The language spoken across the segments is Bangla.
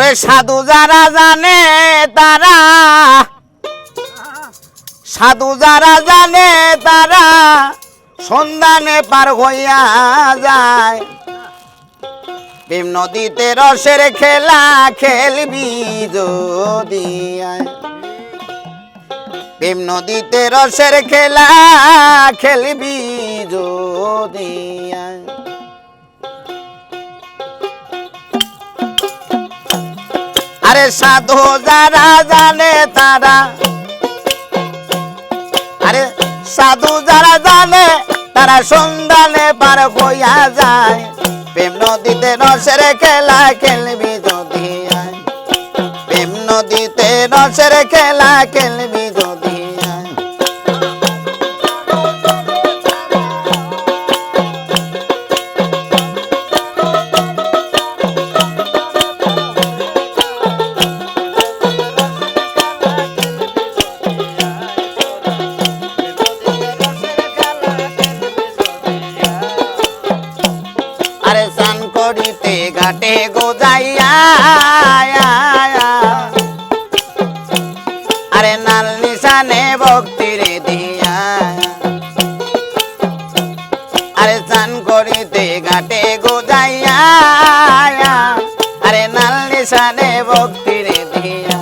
ওরে সাধু যারা জানে তারা, সাধু যারা জানে তারা সন্ধানে পার হইয়া যায়। প্রেম নদীতে রসের খেলা খেলবি যদি আয়, প্রেম নদীতে রসের খেলা খেলবি যদি আয়। আরে সাধু যারা জানে তারা, আরে সাধু যারা জানে তারা সন্ধানে পার হইয়া যায়। প্রেম নদীতে রসের খেলা খেলবি যদি আয়, প্রেম নদীতে রসের খেলা খেলবি যদি আয়। আরে স্নান করিতে ঘাটে গো যাইয়া, আরে নাল নিশানে ভক্তিরে দিয়া। আরে স্নান করিতে ঘাটে গো যাইয়া, আরে নাল নিশানে ভক্তিরে দিয়া।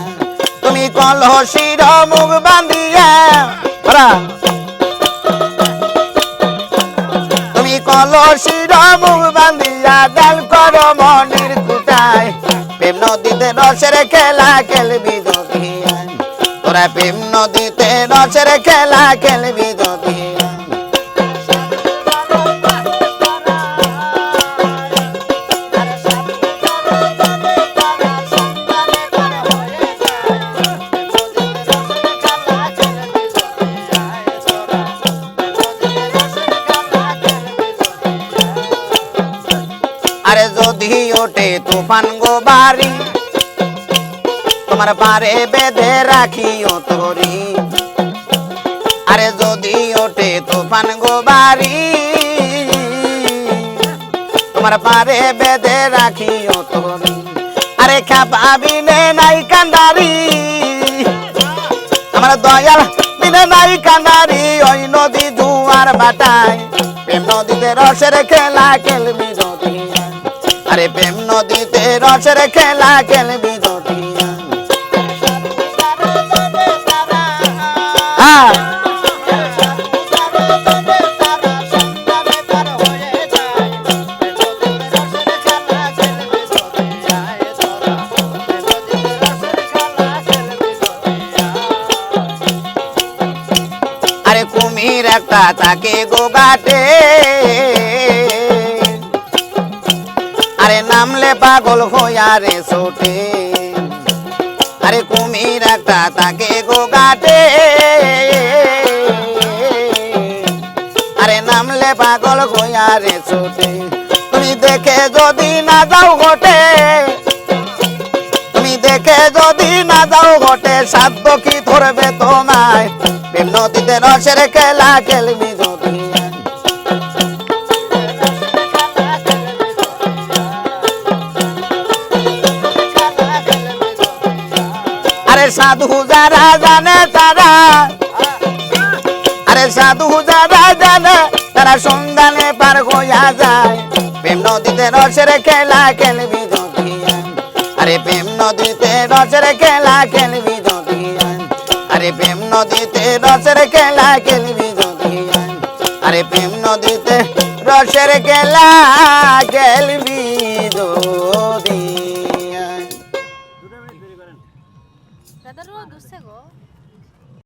তুমি কলহসির মুখ বাঁধিয়া, তুমি কলসির মুখ বাঁধিয়া জাল করো মনির কুটায়। প্রেম নদীতে রসের খেলা খেলবি যদি আয়, তোরা প্রেম নদীতে রসের খেলা খেলবি যদি আয়। আরে যদি ওঠে তুফান গো বাড়ি, তোমার পারে বেঁধে রাখিও তোরি। আরে যদি ওঠে তুফান গো বাড়ি, তোমার পারে বেঁধে রাখিও তোরি। আরে খাপা বিনে নাই কান্দারি, আমার দয়াল বিনে নাই কান্দারি। ওই নদী জুয়ার বাটায় প্রেম নদীতে রসের খেলা খেলবি যদি আয়, আরে প্রেম নদীতে রসের খেলা খেলবি যদি আয়। আরে কুমির একটা থাকে গো ঘাটে, আরে নামলে পাগল হইয়া রে ছোটে। আরে কুমির একটা থাকে গো ঘাটে, আরে নামলে পাগল হইয়া রে ছোটে। তুমি দেখে যদি না যাও ঘটে, তুমি দেখে যদি না যাও ঘটে, সাধ্য কি ধরবে তোমায়। প্রেম নদীতে রসের খেলা খেলবি যদি আয়, আরে সাধু যারা জানে তারা, আরে সাধু যারা জানে তারা সন্ধানে পার হইয়া যায়। প্রেম নদীতে রসের খেলা খেলবি যদি আয়, আরে প্রেম নদীতে রসের খেলা খেলবি যদি আয়, আরে প্রেম নদীতে রসের খেলা খেলবি যদি আয়, আরে প্রেম নদীতে রসের খেলা খেলবি